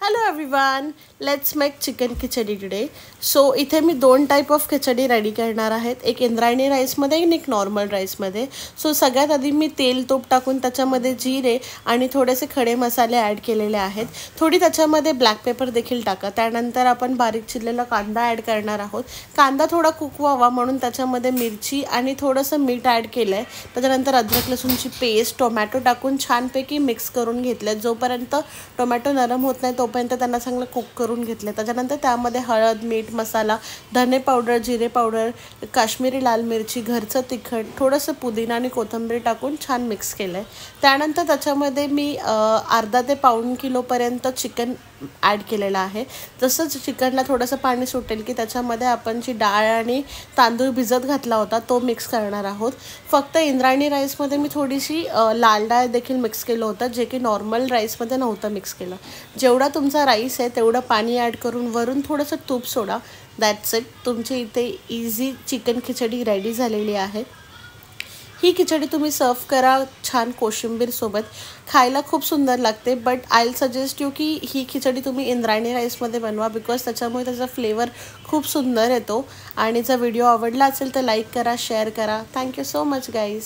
Hello everyone, let's make chicken khichdi today. So इथे मी दोन type of khichdi ready करणार आहेत. एक इंद्रायणी राईसमध्ये आणि एक नॉर्मल राईसमध्ये. सो सगळ्यात आधी मी तेल तूप टाकून त्याच्यामध्ये जिरे आणि थोडेसे खडे मसाले ॲड केलेले आहेत. थोडी त्याच्यामध्ये ब्लॅक पेपर देखील टाका. त्यानंतर आपण बारीक चिरलेला कांदा ॲड करणार आहोत. कांदा थोडा कुक व्हावा म्हणून त्याच्यामध्ये मिरची आणि थोडंसं मीठ ॲड केलं आहे. त्याच्यानंतर अद्रक लसूणची पेस्ट, टोमॅटो टाकून छानपैकी मिक्स करून घेतलं. जोपर्यंत टोमॅटो नरम होत नाही तोपर्यंत त्यांना चांगलं कुक करून घेतले. त्याच्यानंतर त्यामध्ये हळद, मीठ, मसाला, धने पावडर, जिरे पावडर, काश्मीरी लाल मिरची, घरचं तिखट, थोडंसं पुदिना आणि कोथिंबीर टाकून छान मिक्स केलं आहे. त्यानंतर त्याच्यामध्ये मी अर्धा ते पाऊण किलोपर्यंत चिकन ॲड केलेलं आहे. जसंच चिकनला थोडंसं पाणी सुटेल की त्याच्यामध्ये आपण जी डाळ आणि तांदूळ भिजत घातला होता तो मिक्स करणार आहोत. फक्त इंद्रायणी राईसमध्ये मी थोडीशी लाल डाळ देखील मिक्स केलं होतं, जे की नॉर्मल राईसमध्ये नव्हतं मिक्स केलं. जेवढा तुमचा राईस आहे तेवढं पाणी ॲड करून वरून थोडंसं तूप सोडा. That's it. तुमची इथे इझी चिकन खिचडी रेडी झालेली आहे. ही खिचडी तुम्ही सर्व करा छान कोशिंबीर सोबत. खायला खूप सुंदर लागते. But I will suggest you की ही खिचडी तुम्ही इंद्रायणी राईसमध्ये बनवा, बिकॉज त्याच्यामुळे त्याचा फ्लेवर खूप सुंदर येतो. आणि जर व्हिडिओ आवडला असेल तर लाईक करा, शेअर करा. Thank you so much guys.